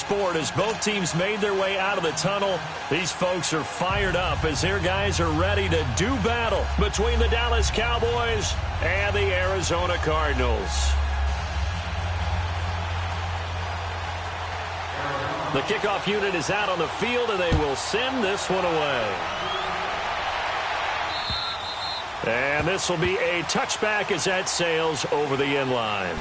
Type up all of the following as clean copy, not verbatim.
sport as both teams made their way out of the tunnel. These folks are fired up as their guys are ready to do battle between the Dallas Cowboys and the Arizona Cardinals. The kickoff unit is out on the field, and they will send this one away. And this will be a touchback as that sails over the end line.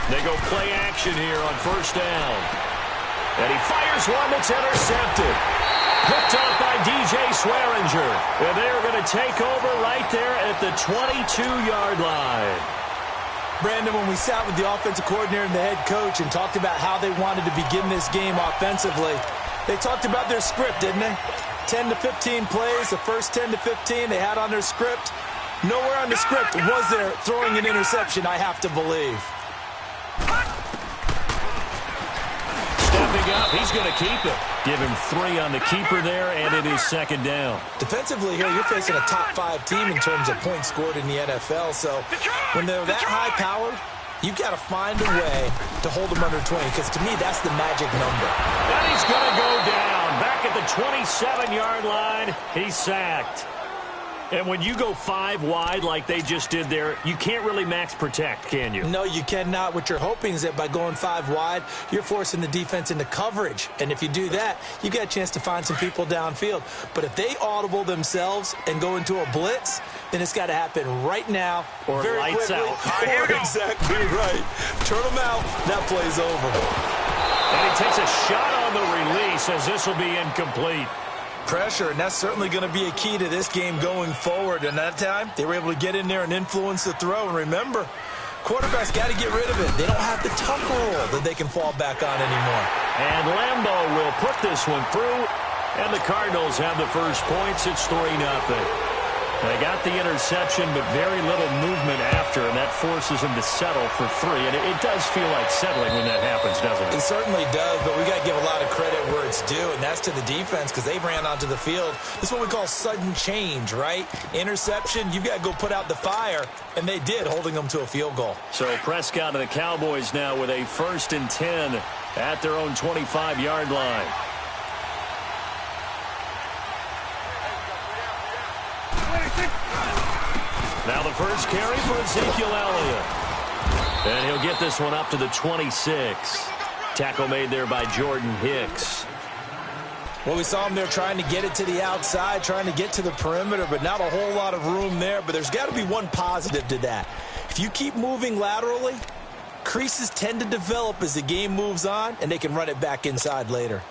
They go play action here on first down. And he fires one that's intercepted. Picked up by DJ Swearinger. And they're going to take over right there at the 22-yard line. Brandon, when we sat with the offensive coordinator and the head coach and talked about how they wanted to begin this game offensively, they talked about their script, didn't they? 10 to 15 plays, the first 10 to 15 they had on their script. Nowhere on the script was there throwing an interception, I have to believe. Stepping up, he's going to keep it. Give him 3 on the keeper there, and it is second down. Defensively here, you're facing a top 5 team in terms of points scored in the NFL, so when they're that high-powered, you've got to find a way to hold them under 20, because to me, that's the magic number. And he's going to go down. Back at the 27-yard line, he's sacked. And when you go 5 wide like they just did there, you can't really max protect, can you? No, you cannot. What you're hoping is that by going 5 wide, you're forcing the defense into coverage. And if you do that, you get a chance to find some people downfield. But if they audible themselves and go into a blitz, then it's got to happen right now. Or very lights quickly. out. Or exactly right. Turn them out. That play's over. And he takes a shot on the release as this will be incomplete. Pressure, and that's certainly going to be a key to this game going forward. And that time, they were able to get in there and influence the throw. And remember, quarterbacks got to get rid of it. They don't have the tuck rule that they can fall back on anymore. And Lambeau will put this one through, and the Cardinals have the first points. It's 3-0. They got the interception, but very little movement after, and that forces them to settle for 3. And it does feel like settling when that happens, doesn't it? It certainly does, but we got to give a lot of credit where it's due, and that's to the defense because they ran onto the field. This is what we call sudden change, right? Interception, you've got to go put out the fire, and they did, holding them to a field goal. So Prescott and the Cowboys now with a 1st and 10 at their own 25-yard line. Now the first carry for Ezekiel Elliott. And he'll get this one up to the 26. Tackle made there by Jordan Hicks. Well, we saw him there trying to get it to the outside, trying to get to the perimeter, but not a whole lot of room there. But there's got to be one positive to that. If you keep moving laterally, creases tend to develop as the game moves on, and they can run it back inside later.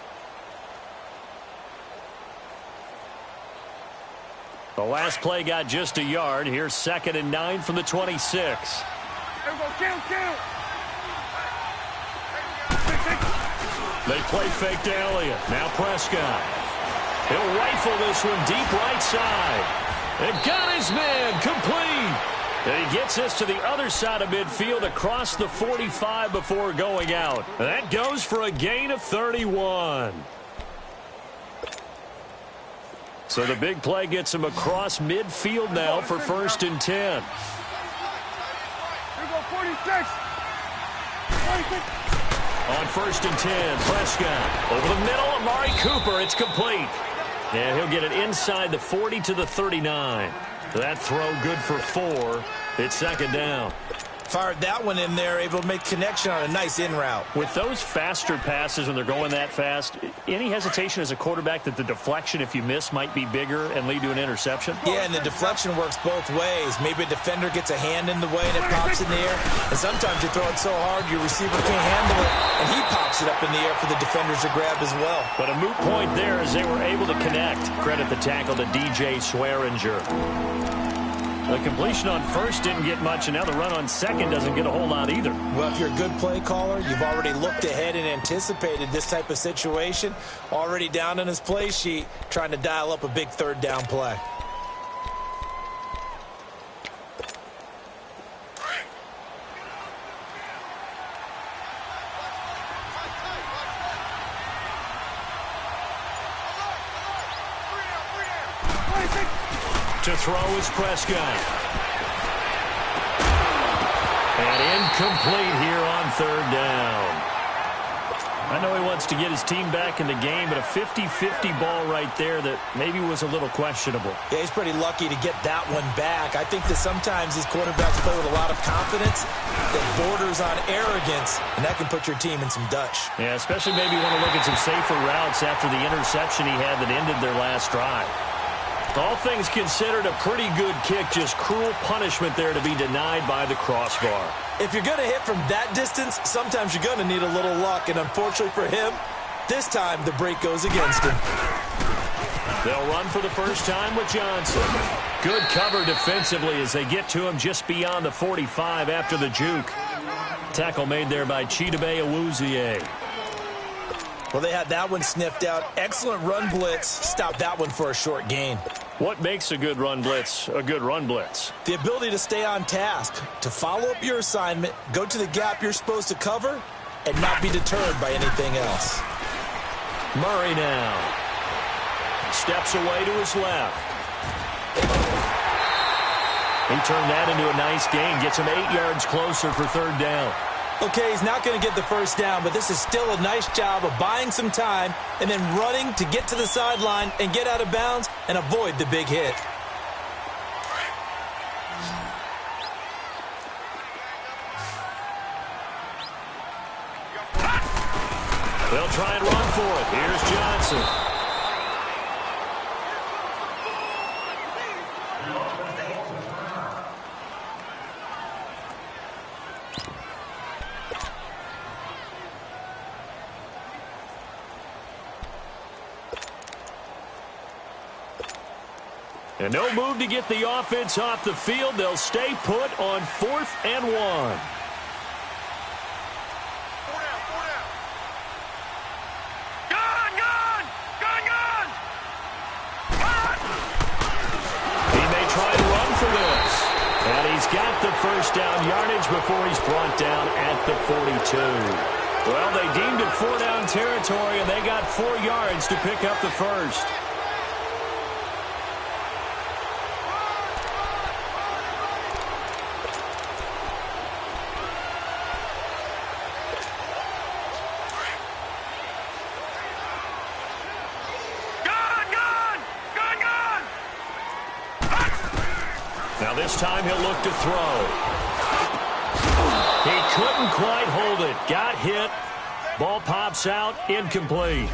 The last play got just a yard. Here's 2nd and 9 from the 26. They play fake to Elliott. Now Prescott. He'll rifle this one deep right side. And got his man complete. And he gets this to the other side of midfield across the 45 before going out. And that goes for a gain of 31. So the big play gets him across midfield now for 1st and 10. Here we go, 46. On 1st and 10, Prescott over the middle, Amari Cooper. It's complete. And he'll get it inside the 40 to the 39. That throw good for 4. It's 2nd down. Fired that one in there, able to make connection on a nice in route. With those faster passes when they're going that fast, any hesitation as a quarterback that the deflection, if you miss, might be bigger and lead to an interception? Yeah, and the deflection works both ways. Maybe a defender gets a hand in the way and it pops in the air. And sometimes you throw it so hard your receiver can't handle it, and he pops it up in the air for the defenders to grab as well. But a moot point there as they were able to connect. Credit the tackle to DJ Swearinger. The completion on 1st didn't get much, and now the run on 2nd doesn't get a whole lot either. Well, if you're a good play caller, you've already looked ahead and anticipated this type of situation. Already down in his play sheet, trying to dial up a big 3rd down play. to throw is Prescott. And incomplete here on third down. I know he wants to get his team back in the game, but a 50-50 ball right there that maybe was a little questionable. Yeah, he's pretty lucky to get that one back. I think that sometimes these quarterbacks play with a lot of confidence that borders on arrogance, and that can put your team in some Dutch. Yeah, especially maybe want to look at some safer routes after the interception he had that ended their last drive. All things considered, a pretty good kick, just cruel punishment there to be denied by the crossbar. If you're going to hit from that distance, sometimes you're going to need a little luck, and unfortunately for him, this time the break goes against him. They'll run for the first time with Johnson. Good cover defensively as they get to him just beyond the 45 after the juke. Tackle made there by Chidobe Awuzie. Well, they had that one sniffed out. Excellent run blitz. Stopped that one for a short gain. What makes a good run blitz a good run blitz? The ability to stay on task, to follow up your assignment, go to the gap you're supposed to cover, and not be deterred by anything else. Murray now. Steps away to his left. He turned that into a nice gain. Gets him 8 yards closer for third down. Okay, he's not going to get the first down, but this is still a nice job of buying some time and then running to get to the sideline and get out of bounds and avoid the big hit. They'll try and run for it. Here's Johnson. And no move to get the offense off the field. They'll stay put on 4th and 1. He may try and run for this. And he's got the first down yardage before he's brought down at the 42. Well, they deemed it 4-down territory, and they got 4 yards to pick up the first. Now this time he'll look to throw. He couldn't quite hold it. Got hit. Ball pops out. Incomplete.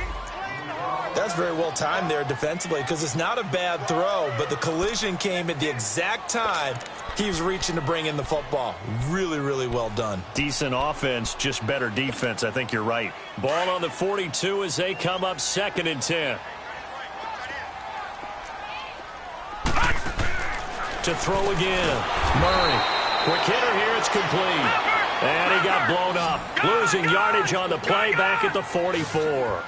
That's very well timed there defensively because it's not a bad throw, but the collision came at the exact time he was reaching to bring in the football. Really, really well done. Decent offense, just better defense. I think you're right. Ball on the 42 as they come up 2nd and 10. To throw again. Murray. Quick hitter here. It's complete. And he got blown up. Losing yardage on the play back at the 44.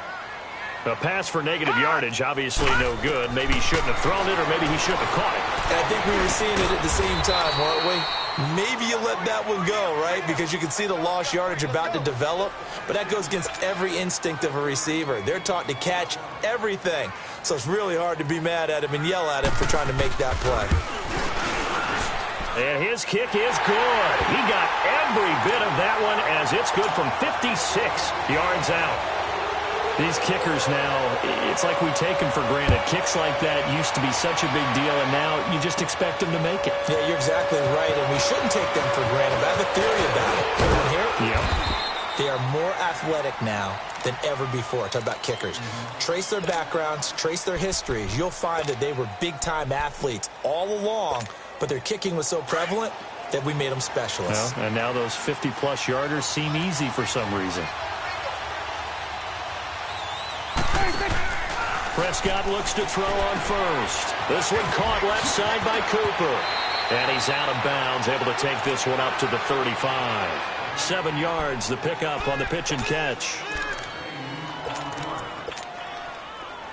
A pass for negative yardage, obviously no good. Maybe he shouldn't have thrown it, or maybe he shouldn't have caught it. And I think we were seeing it at the same time, weren't we? Maybe you let that one go, right? Because you can see the lost yardage about to develop. But that goes against every instinct of a receiver. They're taught to catch everything. So it's really hard to be mad at him and yell at him for trying to make that play. And his kick is good. He got every bit of that one as it's good from 56 yards out. These kickers now, it's like we take them for granted. Kicks like that used to be such a big deal, and now you just expect them to make it. Yeah, you're exactly right, and we shouldn't take them for granted. But I have a theory about it. You want to hear it? Yep. They are more athletic now than ever before. Talk about kickers. Trace their backgrounds, trace their histories. You'll find that they were big-time athletes all along, but their kicking was so prevalent that we made them specialists. Well, and now those 50-plus yarders seem easy for some reason. Prescott looks to throw on first. This one caught left side by Cooper. And he's out of bounds, able to take this one up to the 35. 7 yards, the pickup on the pitch and catch.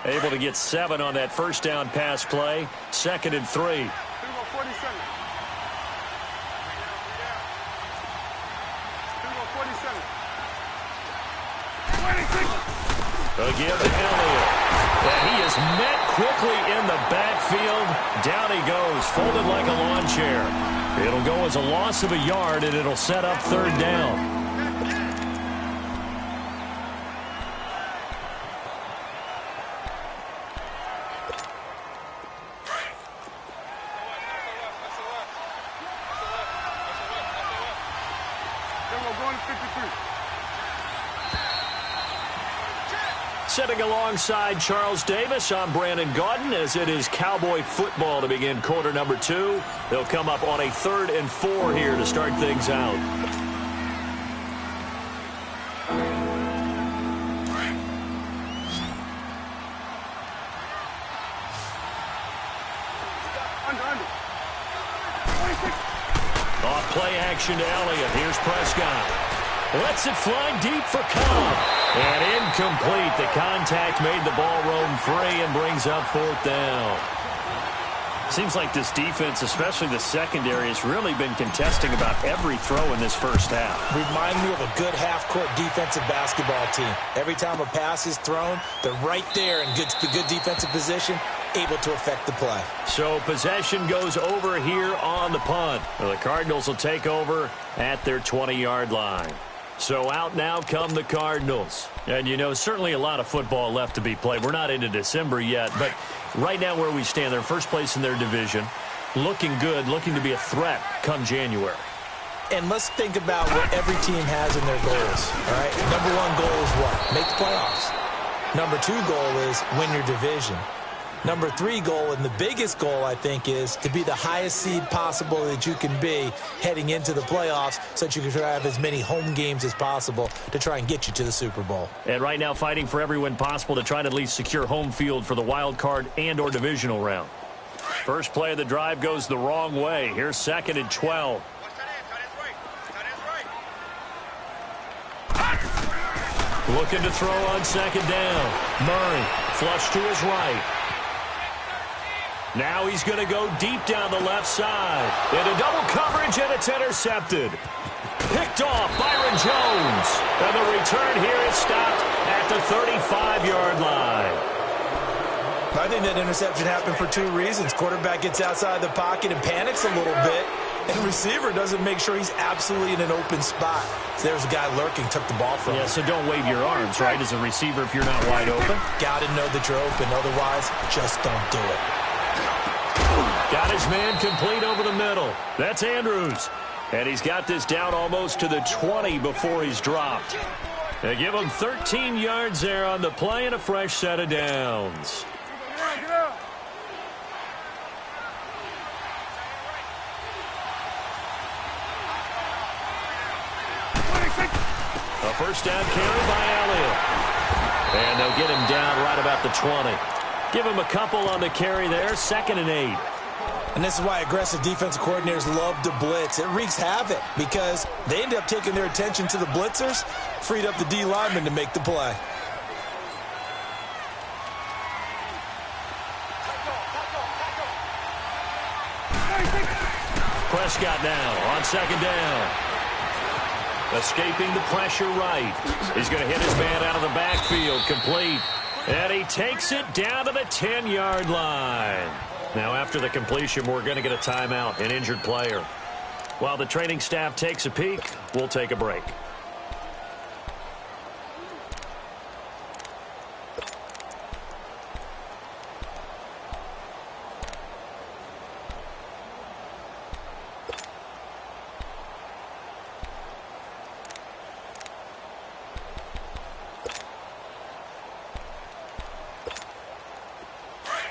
Able to get 7 on that first down pass play. 2nd and 3. Again to Elliott. And he is met quickly in the backfield. Down he goes, folded like a lawn chair. It'll go as a loss of a yard, and it'll set up third down. Sitting alongside Charles Davis, I'm Brandon Gaudin, as it is Cowboy football to begin quarter number 2. They'll come up on a 3rd and 4 here to start things out. Off play action to Elliott. Here's Prescott. Lets it fly deep for Cobb. And incomplete. The contact made the ball roam free and brings up 4th down. Seems like this defense, especially the secondary, has really been contesting about every throw in this first half. Remind me of a good half-court defensive basketball team. Every time a pass is thrown, they're right there in good defensive position, able to affect the play. So possession goes over here on the punt. The Cardinals will take over at their 20-yard line. So out now come the Cardinals. And, you know, certainly a lot of football left to be played. We're not into December yet, but right now where we stand, they're first place in their division, looking good, looking to be a threat come January. And let's think about what every team has in their goals, all right? Number 1 goal is what? Make the playoffs. Number 2 goal is win your division. Number 3 goal, and the biggest goal, I think, is to be the highest seed possible that you can be heading into the playoffs so that you can have as many home games as possible to try and get you to the Super Bowl. And right now fighting for every win possible to try to at least secure home field for the wild card and or divisional round. First play of the drive goes the wrong way. Here's 2nd and 12. Looking to throw on 2nd down. Murray flush to his right. Now he's going to go deep down the left side. Into double coverage, and it's intercepted. Picked off Byron Jones. And the return here is stopped at the 35-yard line. I think that interception happened for 2 reasons. Quarterback gets outside the pocket and panics a little bit. And the receiver doesn't make sure he's absolutely in an open spot. So there's a guy lurking, took the ball from him. Yeah, so don't wave your arms, right, as a receiver if you're not wide open. Got to know that you're open. Otherwise, just don't do it. Got his man complete over the middle. That's Andrews. And he's got this down almost to the 20 before he's dropped. They give him 13 yards there on the play and a fresh set of downs. A first down carry by Elliott. And they'll get him down right about the 20. Give him a couple on the carry there. 2nd and 8. And this is why aggressive defensive coordinators love to blitz. It wreaks havoc because they end up taking their attention to the blitzers, freed up the D lineman to make the play. Prescott now on 2nd down. Escaping the pressure right. He's going to hit his man out of the backfield. Complete. And he takes it down to the 10-yard line. Now, after the completion, we're going to get a timeout, an injured player. While the training staff takes a peek, we'll take a break.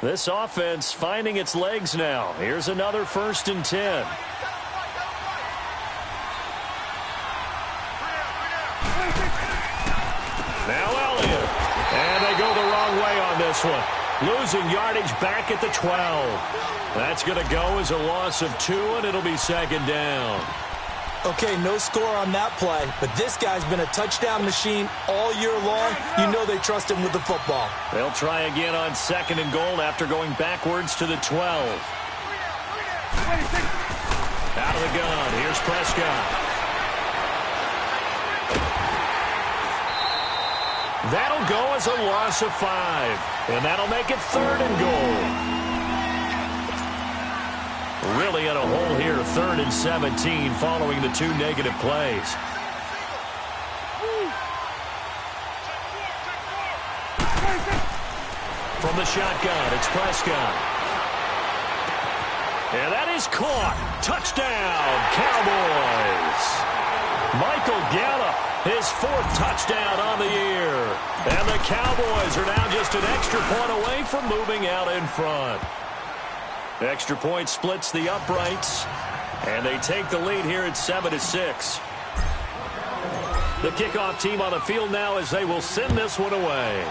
This offense finding its legs now. Here's another 1st and 10. Now Elliott. And they go the wrong way on this one. Losing yardage back at the 12. That's going to go as a loss of 2, and it'll be 2nd down. Okay, no score on that play, but this guy's been a touchdown machine all year long. You know they trust him with the football. They'll try again on 2nd and goal after going backwards to the 12. Out of the gun, here's Prescott. That'll go as a loss of 5. And that'll make it 3rd and goal. Really in a hole here, 3rd and 17 following the 2 negative plays. From the shotgun, it's Prescott. And that is caught. Touchdown, Cowboys. Michael Gallup, his 4th touchdown on the year. And the Cowboys are now just an extra point away from moving out in front. Extra point splits the uprights, and they take the lead here at 7-6. The kickoff team on the field now as they will send this one away.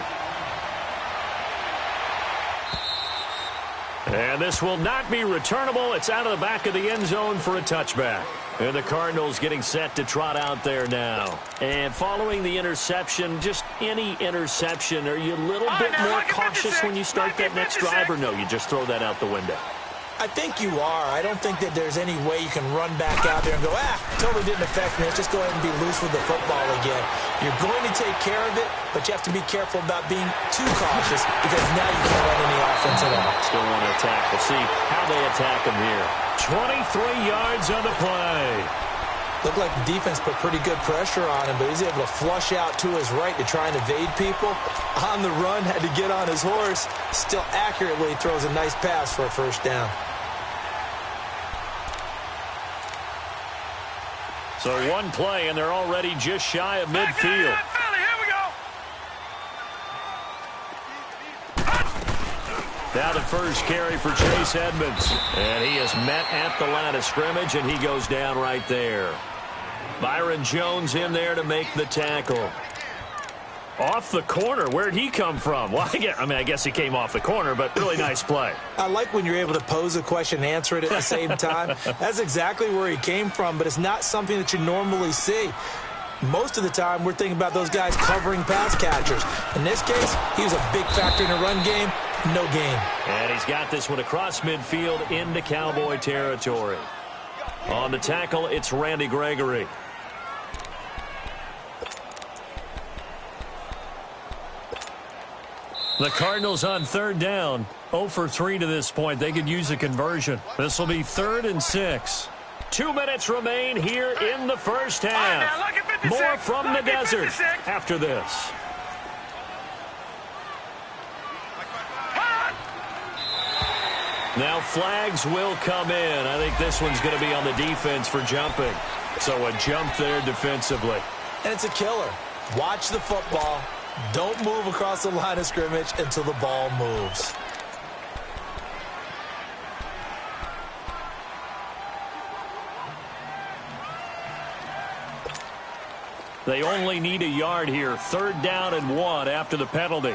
And this will not be returnable. It's out of the back of the end zone for a touchback. And the Cardinals getting set to trot out there now. And following the interception, just any interception, are you a little bit more cautious when you start that next drive, or no, you just throw that out the window? I think you are. I don't think that there's any way you can run back out there and go, totally didn't affect me. Let's just go ahead and be loose with the football again. You're going to take care of it, but you have to be careful about being too cautious because now you can't run any offense at all. Still want to attack. We'll see how they attack him here. 23 yards on the play. Looked like the defense put pretty good pressure on him, but he's able to flush out to his right to try and evade people. On the run, had to get on his horse. Still accurately throws a nice pass for a 1st down. So 1 play, and they're already just shy of midfield. Now the first carry for Chase Edmonds. And he is met at the line of scrimmage, and he goes down right there. Byron Jones in there to make the tackle. Off the corner. Where'd he come from? Well, I guess he came off the corner, but really nice play. I like when you're able to pose a question and answer it at the same time. That's exactly where he came from, but it's not something that you normally see. Most of the time, we're thinking about those guys covering pass catchers. In this case, he was a big factor in the run game. No gain. And he's got this one across midfield into Cowboy territory. On the tackle, it's Randy Gregory. The Cardinals on 3rd down. 0 for 3 to this point. They could use a conversion. This will be 3rd and 6. 2 minutes remain here in the first half. More from the desert after this. Now flags will come in. I think this one's going to be on the defense for jumping. So a jump there defensively. And it's a killer. Watch the football. Don't move across the line of scrimmage until the ball moves. They only need a yard here. 3rd down and 1 after the penalty.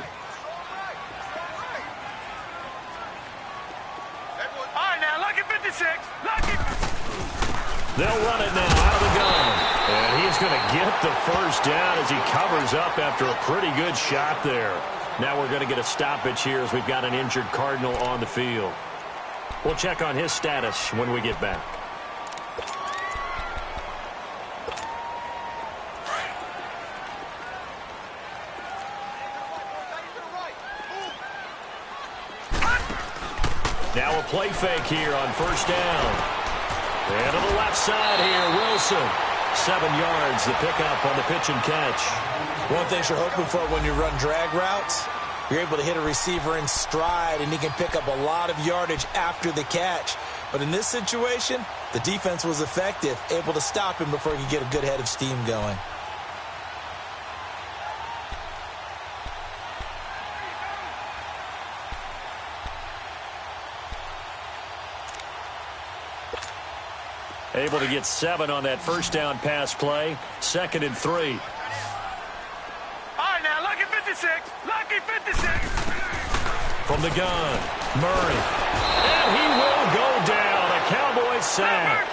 They'll run it now out of the gun. And he's going to get the 1st down as he covers up after a pretty good shot there. Now we're going to get a stoppage here as we've got an injured Cardinal on the field. We'll check on his status when we get back. Now a play fake here on 1st down. And to the left side here, Wilson. 7 yards, the pickup on the pitch and catch. One thing you're hoping for when you run drag routes, you're able to hit a receiver in stride, and he can pick up a lot of yardage after the catch. But in this situation, the defense was effective, able to stop him before he could get a good head of steam going. Able to get 7 on that 1st down pass play. 2nd and 3. All right, now, lucky 56. Lucky 56. From the gun, Murray. And he will go down. A Cowboy sack.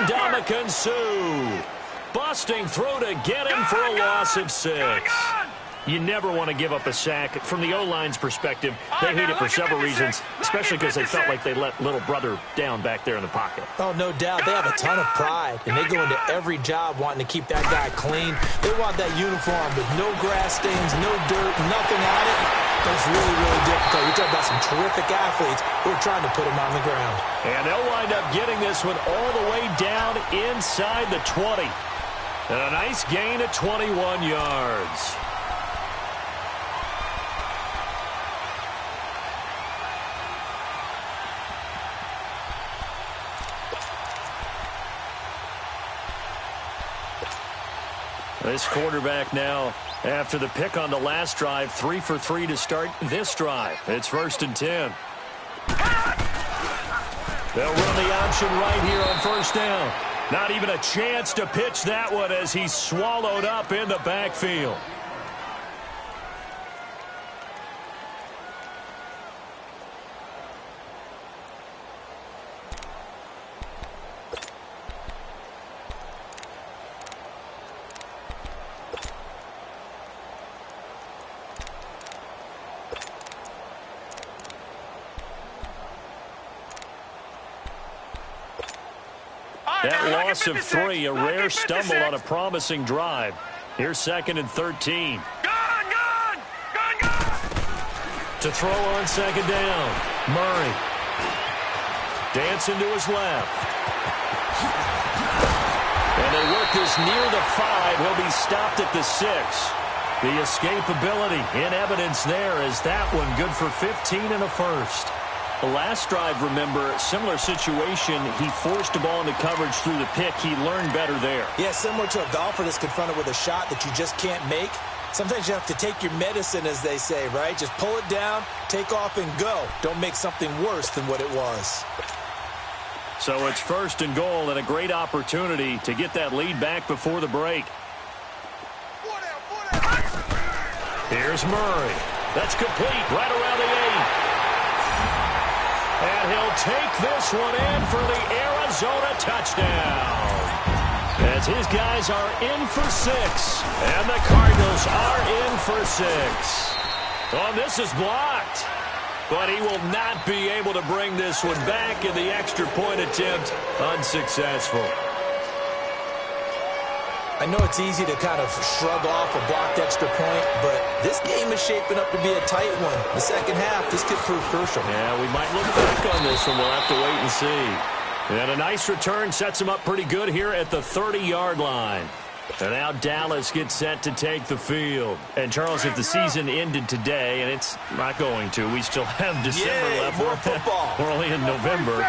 Ndamukong Suh busting through to get him for a loss of 6. You never want to give up a sack. From the O-line's perspective, they hate it for several reasons, especially because they felt like they let little brother down back there in the pocket. Oh, no doubt. They have a ton of pride, and they go into every job wanting to keep that guy clean. They want that uniform with no grass stains, no dirt, nothing on it. That's really, really difficult. You're talking about some terrific athletes who are trying to put him on the ground. And they'll wind up getting this one all the way down inside the 20. And a nice gain of 21 yards. This quarterback now, after the pick on the last drive, 3 for 3 to start this drive. It's 1st and 10. They'll run the option right here on 1st down. Not even a chance to pitch that one as he's swallowed up in the backfield. That loss of 3, a rare stumble on a promising drive. Here's 2nd and 13. Gun! To throw on 2nd down. Murray. Dancing to his left. And they work this near the 5. He'll be stopped at the 6. The escapability in evidence there as that one good for 15 and a first. The last drive, remember, similar situation. He forced the ball into coverage through the pick. He learned better there. Yeah, similar to a golfer that's confronted with a shot that you just can't make. Sometimes you have to take your medicine, as they say, right? Just pull it down, take off, and go. Don't make something worse than what it was. So it's 1st and goal and a great opportunity to get that lead back before the break. Here's Murray. That's complete right around the 8. And he'll take this one in for the Arizona touchdown. As his guys are in for 6. And the Cardinals are in for 6. Oh, this is blocked. But he will not be able to bring this one back in the extra point attempt. Unsuccessful. I know it's easy to kind of shrug off a blocked extra point, but this game is shaping up to be a tight one. The second half, this could prove crucial. Yeah, we might look back on this one. We'll have to wait and see. And a nice return sets him up pretty good here at the 30-yard line. And now Dallas gets set to take the field. And, Charles, if the season ended today, and it's not going to, we still have December left. More football. We're only in November.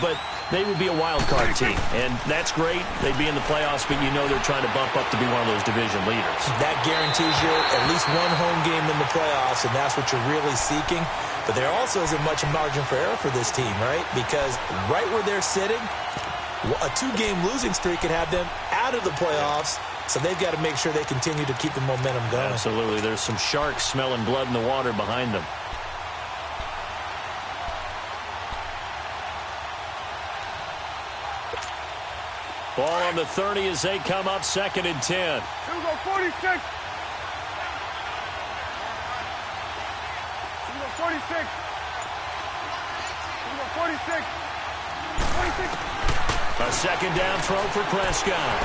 But they would be a wild card team. And that's great. They'd be in the playoffs, but you know they're trying to bump up to be one of those division leaders. That guarantees you at least one home game in the playoffs, and that's what you're really seeking. But there also isn't much margin for error for this team, right? Because right where they're sitting, a 2-game losing streak could have them out of the playoffs, so they've got to make sure they continue to keep the momentum going. Absolutely. There's some sharks smelling blood in the water behind them. Ball on the 30 as they come up 2nd and 10. Here we go, 46. Here we go, 46. Here we go, 46. 46. A 2nd down throw for Prescott.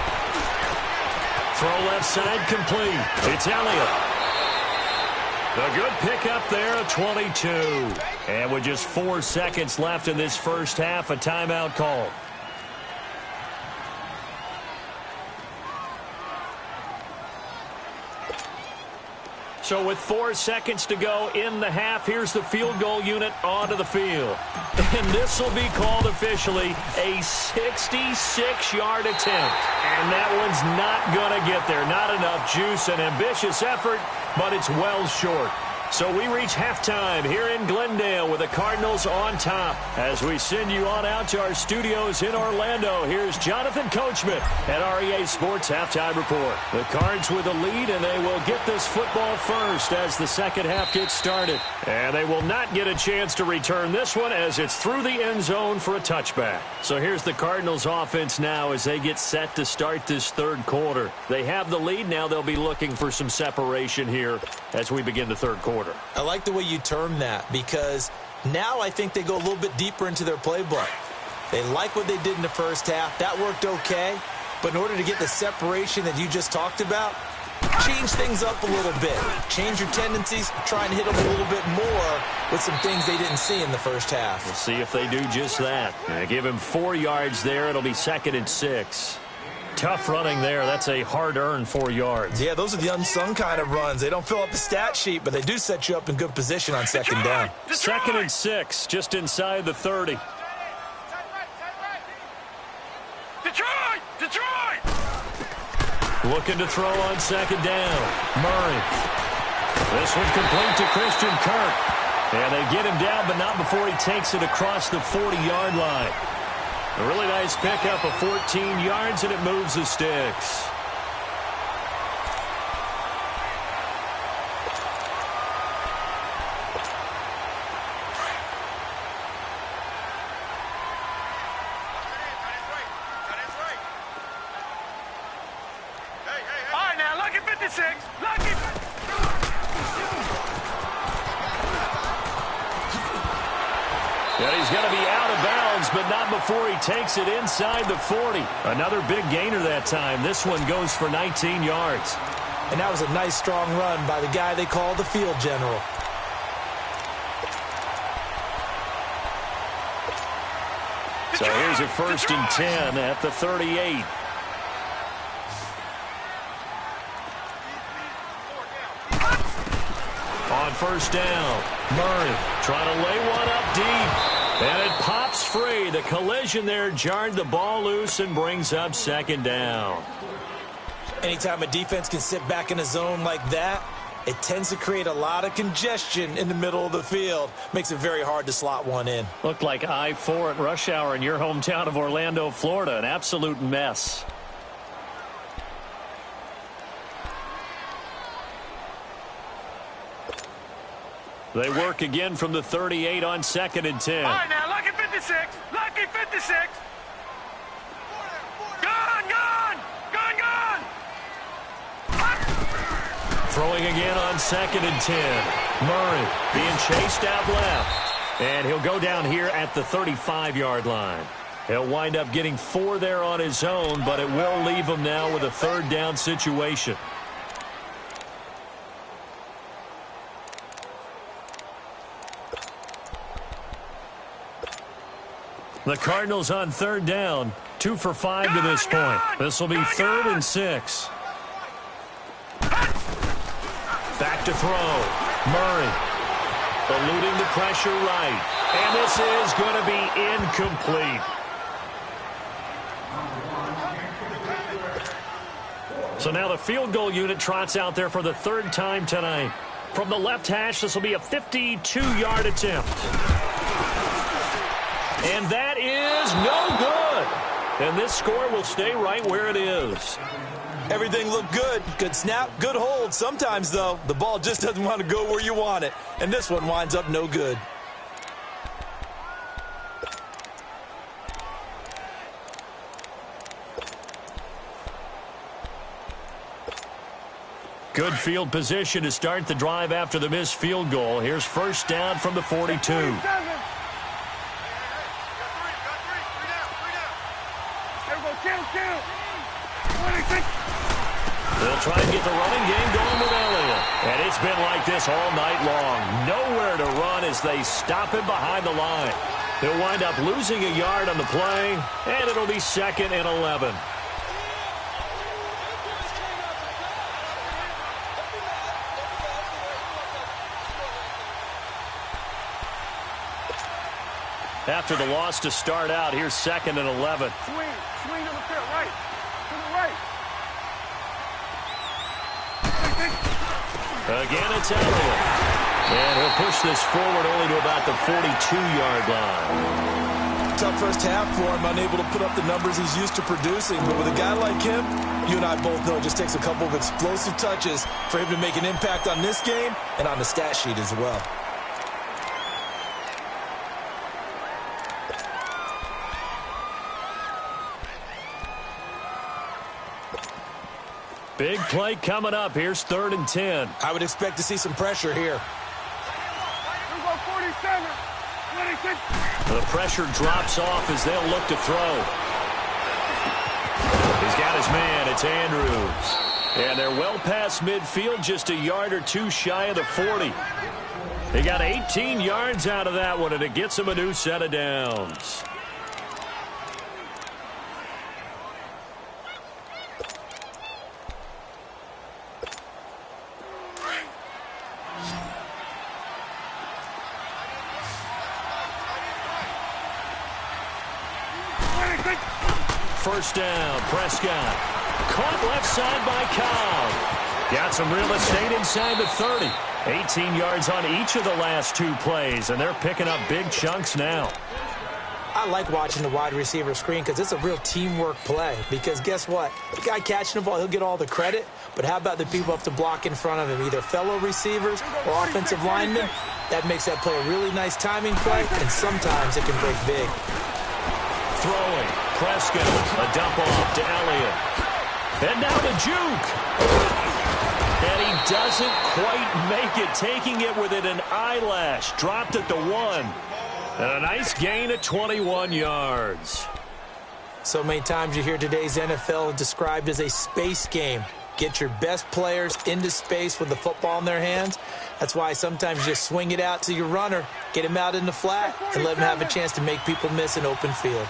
Throw left side complete. It's Elliott. A good pickup there at 22. And with just 4 seconds left in this first half, a timeout called. So with 4 seconds to go in the half, here's the field goal unit onto the field. And this will be called officially a 66-yard attempt. And that one's not going to get there. Not enough juice and ambitious effort, but it's well short. So we reach halftime here in Glendale with the Cardinals on top. As we send you on out to our studios in Orlando, here's Jonathan Coachman at REA Sports Halftime Report. The Cards with a lead, and they will get this football first as the second half gets started. And they will not get a chance to return this one as it's through the end zone for a touchback. So here's the Cardinals offense now as they get set to start this third quarter. They have the lead now. They'll be looking for some separation here as we begin the third quarter. I like the way you term that because now I think they go a little bit deeper into their playbook. They like what they did in the first half. That worked okay. But in order to get the separation that you just talked about, change things up a little bit. Change your tendencies. Try and hit them a little bit more with some things they didn't see in the first half. We'll see if they do just that. Give him 4 yards there. It'll be 2nd and 6. Tough running there. That's a hard-earned 4 yards. Yeah, those are the unsung kind of runs. They don't fill up the stat sheet, but they do set you up in good position on second down. 2nd and 6, just inside the 30. Detroit! Looking to throw on second down. Murray. This one complete to Christian Kirk. And they get him down, but not before he takes it across the 40-yard line. A really nice pickup of 14 yards, and it moves the sticks. All right, now, lucky 56. Lucky. And he's going to be out of bounds, but not before he takes it inside the 40. Another big gainer that time. This one goes for 19 yards. And that was a nice, strong run by the guy they call the field general. So here's a 1st and 10 at the 38. On 1st down, Murray trying to lay one up deep. And it pops free. The collision there jarred the ball loose and brings up 2nd down. Anytime a defense can sit back in a zone like that, it tends to create a lot of congestion in the middle of the field. Makes it very hard to slot one in. Looked like I-4 at rush hour in your hometown of Orlando, Florida. An absolute mess. They work again from the 38 on 2nd and 10. All right, now, lucky 56. Lucky 56. Gone! Throwing again on 2nd and 10. Murray being chased out left. And he'll go down here at the 35-yard line. He'll wind up getting 4 there on his own, but it will leave him now with a 3rd down situation. The Cardinals on 3rd down, 2 for 5 to this point. This will be 3rd and 6. Back to throw. Murray eluding the pressure right. And this is going to be incomplete. So now the field goal unit trots out there for the 3rd time tonight. From the left hash, this will be a 52-yard attempt. And that is no good. And this score will stay right where it is. Everything looked good. Good snap, good hold. Sometimes, though, the ball just doesn't want to go where you want it. And this one winds up no good. Good field position to start the drive after the missed field goal. Here's 1st down from the 42. They'll try and get the running game going with Elliott. And it's been like this all night long. Nowhere to run as they stop him behind the line. He'll wind up losing a yard on the play, and it'll be 2nd and 11. After the loss to start out, here's 2nd and 11. Swing to the field, right. To the right. Again, it's Elliott. And he'll push this forward only to about the 42-yard line. Tough first half for him, unable to put up the numbers he's used to producing. But with a guy like him, you and I both know it just takes a couple of explosive touches for him to make an impact on this game and on the stat sheet as well. Big play coming up. Here's 3rd and 10. I would expect to see some pressure here. The pressure drops off as they'll look to throw. He's got his man. It's Andrews. And they're well past midfield, just a yard or two shy of the 40. They got 18 yards out of that one, and it gets them a new set of downs. First down, Prescott. Caught left side by Cobb. Got some real estate inside the 30. 18 yards on each of the last 2 plays, and they're picking up big chunks now. I like watching the wide receiver screen because it's a real teamwork play. Because guess what? The guy catching the ball, he'll get all the credit. But how about the people up to block in front of him, either fellow receivers or offensive linemen? That makes that play a really nice timing play, and sometimes it can break big. Throwing. Prescott, a dump off to Elliott. And now to Juke. And he doesn't quite make it, taking it within an eyelash. Dropped at the 1. And a nice gain of 21 yards. So many times you hear today's NFL described as a space game. Get your best players into space with the football in their hands. That's why sometimes you just swing it out to your runner, get him out in the flat, and let him have a chance to make people miss an open field.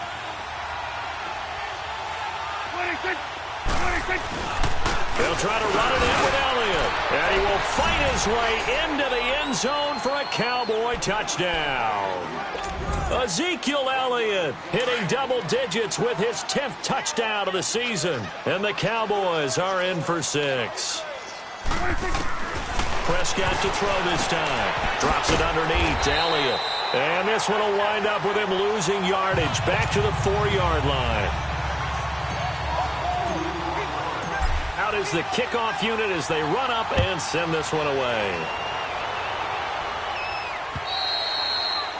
They'll try to run it in with Elliott. And he will fight his way into the end zone for a Cowboy touchdown. Ezekiel Elliott hitting double digits with his 10th touchdown of the season. And the Cowboys are in for 6. Prescott to throw this time. Drops it underneath to Elliott. And this one will wind up with him losing yardage back to the 4-yard line. Out is the kickoff unit as they run up and send this one away.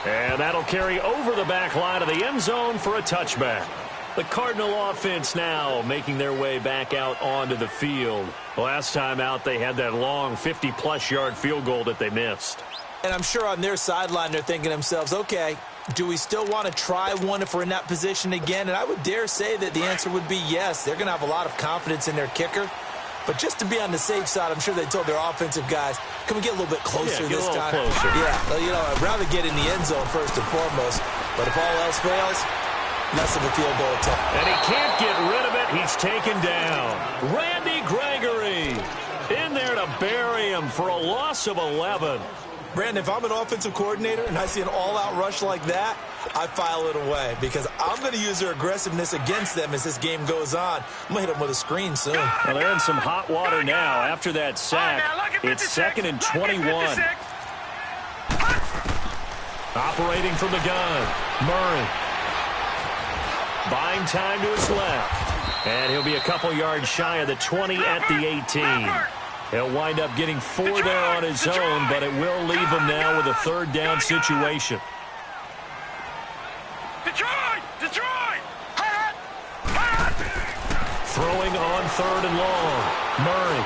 And that'll carry over the back line of the end zone for a touchback. The Cardinal offense now making their way back out onto the field. Last time out, they had that long 50-plus yard field goal that they missed. And I'm sure on their sideline they're thinking to themselves, okay, do we still want to try one if we're in that position again? And I would dare say that the answer would be yes. They're going to have a lot of confidence in their kicker. But just to be on the safe side, I'm sure they told their offensive guys, can we get a little bit closer this time? Closer. Yeah, you know, I'd rather get in the end zone first and foremost. But if all else fails, less of a field goal attempt. And he can't get rid of it. He's taken down. Randy Gregory in there to bury him for a loss of 11. Brandon, if I'm an offensive coordinator and I see an all-out rush like that, I file it away because I'm going to use their aggressiveness against them as this game goes on. I'm going to hit them with a screen soon. Well, they're in some hot water now after that sack. It's 2nd and 21. Operating from the gun, Murray. Buying time to his left. And he'll be a couple yards shy of the 20 at the 18. He'll wind up getting 4 there on his own, but it will leave him now with a 3rd down situation. Detroit! Throwing on 3rd and long. Murray.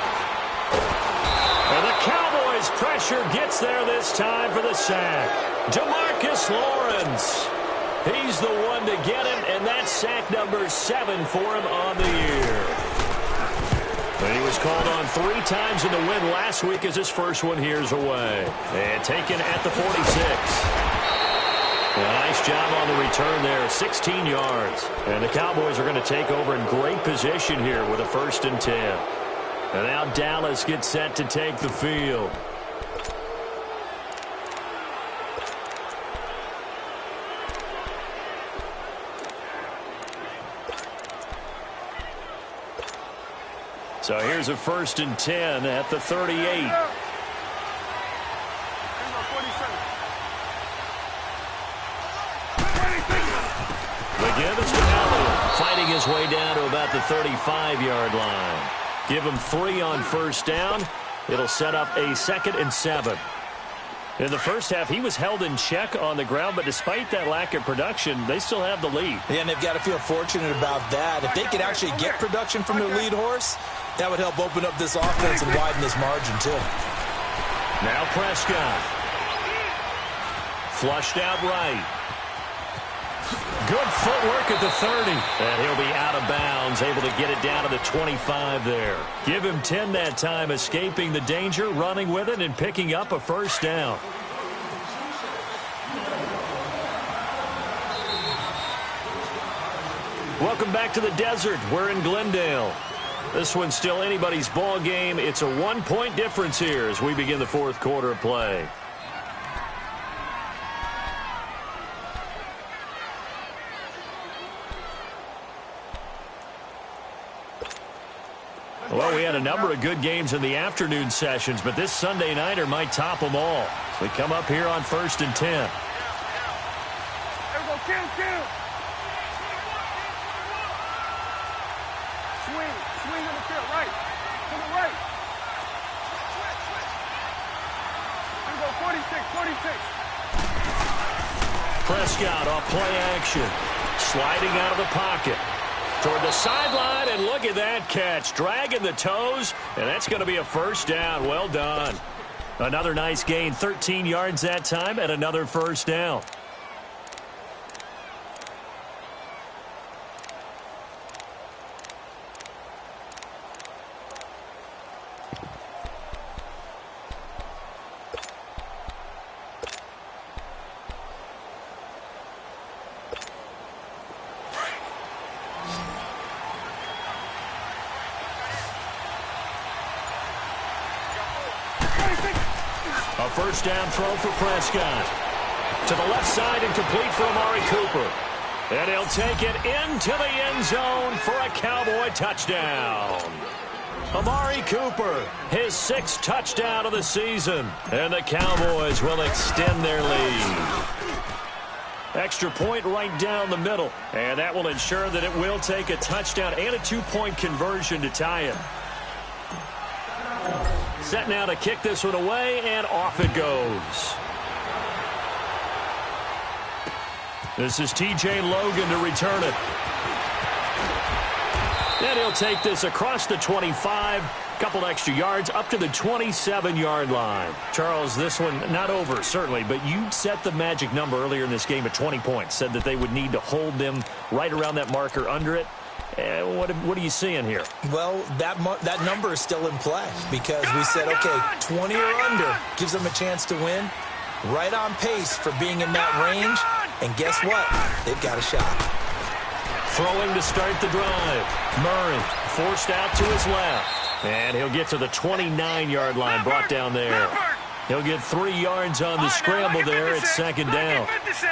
And the Cowboys' pressure gets there this time for the sack. DeMarcus Lawrence. He's the one to get him, and that's sack number 7 for him on the year. And he was called on 3 times in the win last week as his first one here's away. And taken at the 46. Well, nice job on the return there, 16 yards. And the Cowboys are going to take over in great position here with a 1st and 10. And now Dallas gets set to take the field. So here's a 1st and 10 at the 38. his way down to about the 35-yard line. Give him 3 on first down. It'll set up a 2nd and 7. In the first half, he was held in check on the ground, but despite that lack of production, they still have the lead. Yeah, and they've got to feel fortunate about that. If they could actually get production from their lead horse, that would help open up this offense and widen this margin, too. Now Prescott. Flushed out right. Good footwork at the 30. And he'll be out of bounds, able to get it down to the 25 there. Give him 10 that time, escaping the danger, running with it, and picking up a first down. Welcome back to the desert. We're in Glendale. This one's still anybody's ball game. It's a 1-point difference here as we begin the 4th quarter of play. Well, we had a number of good games in the afternoon sessions, but this Sunday nighter might top them all. So we come up here on 1st and 10. There we go, kill. Swing on the field, right. To the right. There we go, 46. Prescott off play action. Sliding out of the pocket. Toward the sideline, and look at that catch. Dragging the toes, and that's going to be a first down. Well done. Another nice gain, 13 yards that time, and another first down. A first down throw for Prescott. To the left side and complete for Amari Cooper. And he'll take it into the end zone for a Cowboy touchdown. Amari Cooper, his 6th touchdown of the season. And the Cowboys will extend their lead. Extra point right down the middle. And that will ensure that it will take a touchdown and a 2-point conversion to tie it. Set now to kick this one away, and off it goes. This is T.J. Logan to return it. And he'll take this across the 25, couple extra yards, up to the 27-yard line. Charles, this one not over, certainly, but you set the magic number earlier in this game at 20 points, said that they would need to hold them right around that marker under it. What are you seeing here? Well, that number is still in play because we said, okay, 20 or under gives them a chance to win. Right on pace for being in that range. And guess what? They've got a shot. Throwing to start the drive. Murray forced out to his left. And he'll get to the 29-yard line, brought down there. He'll get 3 yards on the scramble there at 2nd down.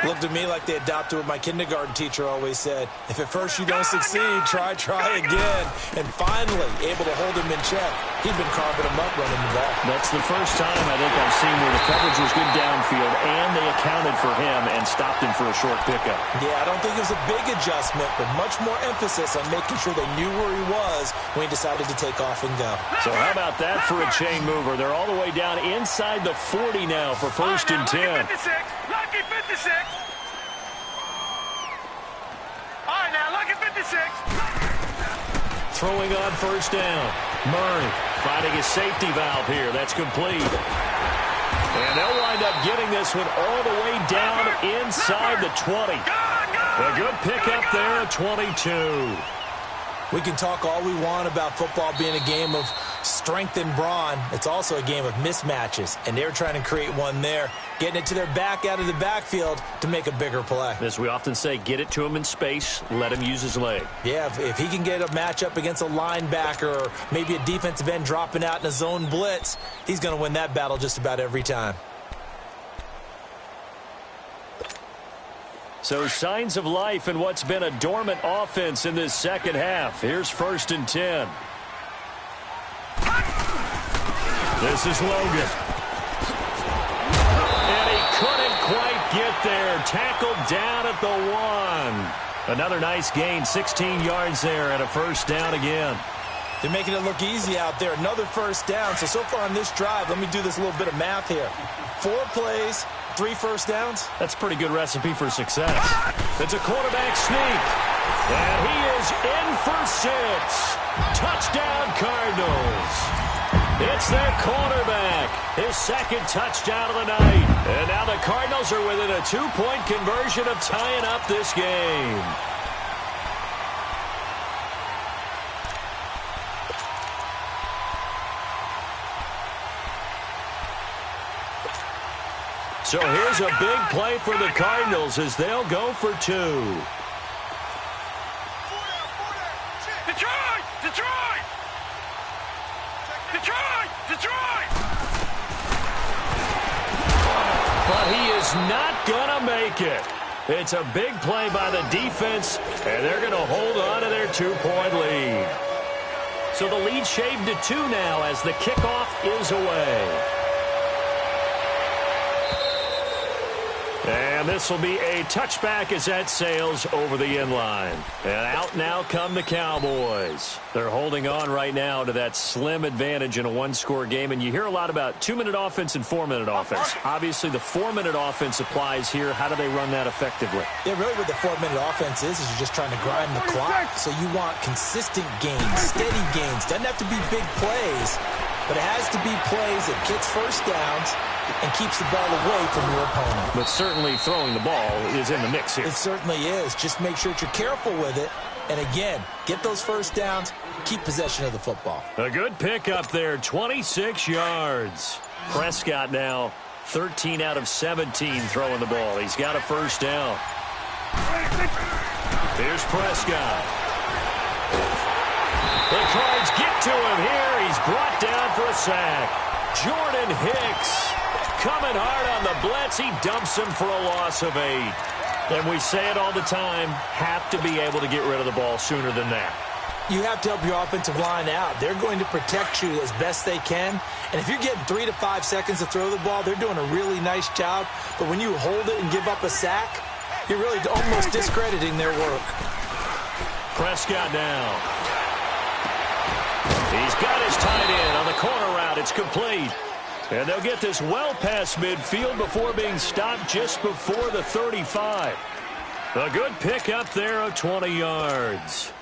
Looked to me like they adopted what my kindergarten teacher always said. If at first you don't succeed, try again. And finally, able to hold him in check. He'd been carving him up running the ball. That's the first time I think I've seen where the coverage was good downfield, and they accounted for him and stopped him for a short pickup. Yeah, I don't think it was a big adjustment, but much more emphasis on making sure they knew where he was when he decided to take off and go. So how about that for a chain mover? They're all the way down inside the 40 now for 1st and 10. Lucky 56. All right, now, lucky 56. Throwing on first down. Murray finding his safety valve here. That's complete. And they'll wind up getting this one all the way down inside the 20. A good pickup there at 22. We can talk all we want about football being a game of strength and brawn. It's also a game of mismatches, and they're trying to create one there, getting it to their back out of the backfield to make a bigger play. As we often say, get it to him in space, let him use his leg. Yeah, if he can get a matchup against a linebacker or maybe a defensive end dropping out in a zone blitz, he's going to win that battle just about every time. So signs of life in what's been a dormant offense in this second half. Here's 1st and 10. This is Logan. And he couldn't quite get there. Tackled down at the 1. Another nice gain, 16 yards there and a first down again. They're making it look easy out there. Another first down. So far on this drive, let me do this little bit of math here. 4 plays, 3 first downs. That's a pretty good recipe for success. It's a quarterback sneak. And he is in for 6. Touchdown, Cardinals. It's their quarterback. His second touchdown of the night. And now the Cardinals are within a 2-point conversion of tying up this game. So here's a big play for the Cardinals as they'll go for 2. Detroit! Detroit! Detroit! Detroit! But he is not going to make it. It's a big play by the defense, and they're going to hold on to their 2-point lead. So the lead shaved to 2 now as the kickoff is away. And this will be a touchback as that sails over the end line. And out now come the Cowboys. They're holding on right now to that slim advantage in a 1-score game. And you hear a lot about 2-minute offense and 4-minute offense. Obviously, the 4-minute offense applies here. How do they run that effectively? Yeah, really what the 4-minute offense is you're just trying to grind the clock. So you want consistent gains, steady gains. Doesn't have to be big plays, but it has to be plays that gets first downs and keeps the ball away from your opponent. But certainly throwing the ball is in the mix here. It certainly is. Just make sure that you're careful with it. And again, get those first downs, keep possession of the football. A good pick up there, 26 yards. Prescott now 13 out of 17 throwing the ball. He's got a first down. Here's Prescott. The Cards get to him here. He's brought down for a sack. Jordan Hicks coming hard on the blitz. He dumps him for a loss of 8. And we say it all the time, have to be able to get rid of the ball sooner than that. You have to help your offensive line out. They're going to protect you as best they can. And if you're getting 3 to 5 seconds to throw the ball, they're doing a really nice job. But when you hold it and give up a sack, you're really almost discrediting their work. Prescott now. He's got his tight end on the corner route. It's complete. And they'll get this well past midfield before being stopped just before the 35. A good pick up there of 20 yards.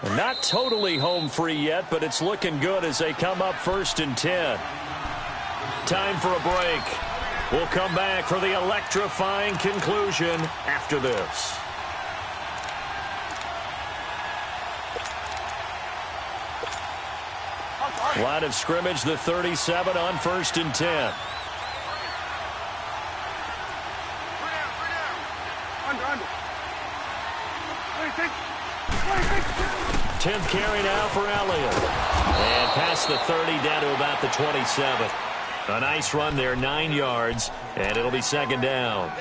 And not totally home free yet, but it's looking good as they come up 1st and 10. Time for a break. We'll come back for the electrifying conclusion after this. Line of scrimmage, the 37 on 1st and 10. Under. 10th carry now for Elliott. And past the 30 down to about the 27. A nice run there, 9 yards, and it'll be 2nd down.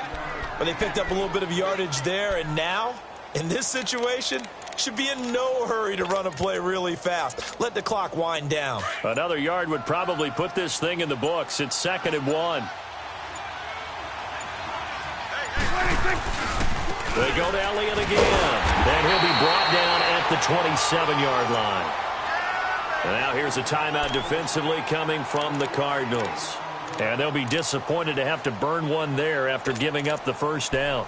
Well, they picked up a little bit of yardage there, and now, in this situation, should be in no hurry to run a play really fast. Let the clock wind down. Another yard would probably put this thing in the books. It's 2nd and 1. They go to Elliott again. And he'll be brought down at the 27-yard line. And now here's a timeout defensively coming from the Cardinals. And they'll be disappointed to have to burn one there after giving up the first down.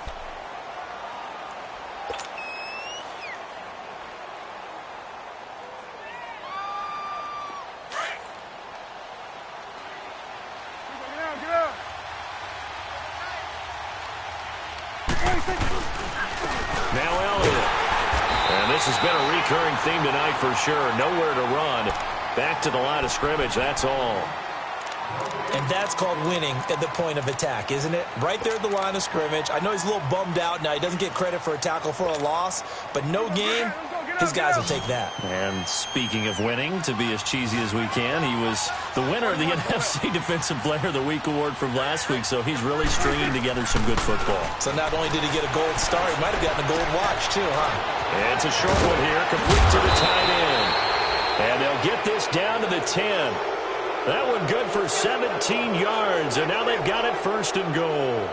Now Elliott. And this has been a recurring theme tonight for sure. Nowhere to run. Back to the line of scrimmage, that's all. And that's called winning at the point of attack, isn't it? Right there at the line of scrimmage. I know he's a little bummed out now. He doesn't get credit for a tackle for a loss, but no game, his guys will take that. And speaking of winning, to be as cheesy as we can, he was the winner of the NFC Defensive Player of the Week award from last week, so he's really stringing together some good football. So not only did he get a gold star, he might have gotten a gold watch too, huh? And it's a short one here, complete to the tight end. And they'll get this down to the 10. That one good for 17 yards, and now they've got it 1st and goal.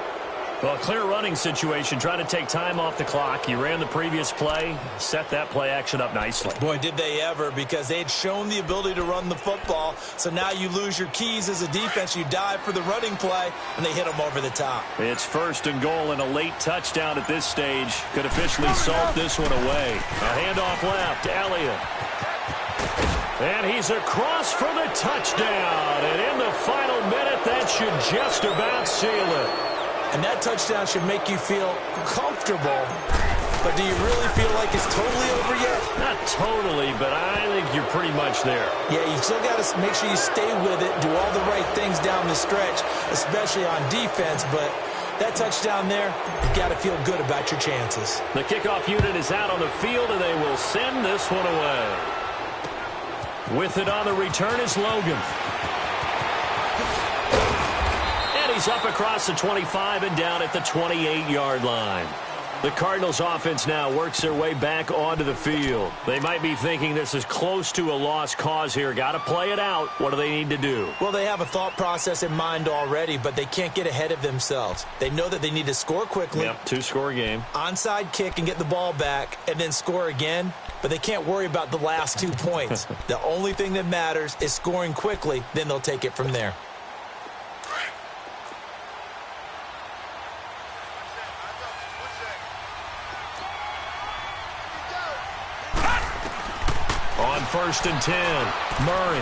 Well, a clear running situation. Try to take time off the clock. You ran the previous play, set that play action up nicely. Boy, did they ever, because they had shown the ability to run the football. So now you lose your keys as a defense. You dive for the running play, and they hit them over the top. It's 1st and goal, and a late touchdown at this stage could officially salt this one away. A handoff left, Elliott. And he's across for the touchdown. And in the final minute, that should just about seal it. And that touchdown should make you feel comfortable. But do you really feel like it's totally over yet? Not totally, but I think you're pretty much there. Yeah, you still got to make sure you stay with it, do all the right things down the stretch, especially on defense. But that touchdown there, you got to feel good about your chances. The kickoff unit is out on the field, and they will send this one away. With it on the return is Logan. He's up across the 25 and down at the 28-yard line. The Cardinals offense now works their way back onto the field. They might be thinking this is close to a lost cause here. Got to play it out. What do they need to do? Well, they have a thought process in mind already, but they can't get ahead of themselves. They know that they need to score quickly. Yep, 2-score game. Onside kick and get the ball back and then score again. But they can't worry about the last 2 points. The only thing that matters is scoring quickly. Then they'll take it from there. On 1st and 10, Murray.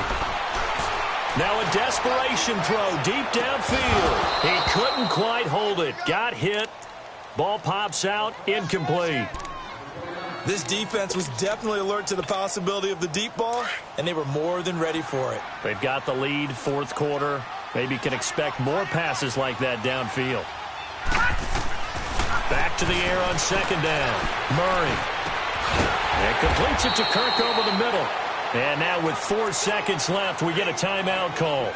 Now a desperation throw deep downfield. He couldn't quite hold it. Got hit. Ball pops out. Incomplete. This defense was definitely alert to the possibility of the deep ball, and they were more than ready for it. They've got the lead, 4th quarter. Maybe can expect more passes like that downfield. Back to the air on 2nd down. Murray. And completes it to Kirk over the middle. And now with 4 seconds left, we get a timeout call.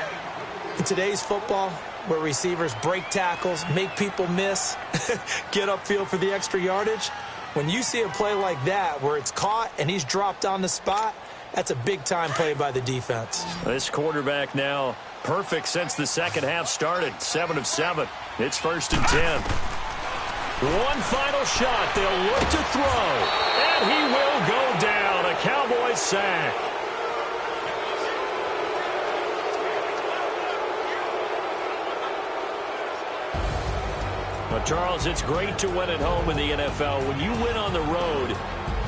In today's football, where receivers break tackles, make people miss, get upfield for the extra yardage, when you see a play like that where it's caught and he's dropped on the spot, that's a big-time play by the defense. This quarterback now perfect since the second half started. 7 of 7. It's 1st and 10. One final shot. They'll look to throw. And he will go down. A Cowboys sack. Well, Charles, it's great to win at home in the NFL. When you win on the road,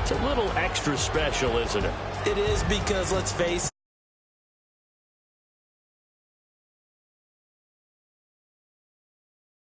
it's a little extra special, isn't it? It is, because, let's face it,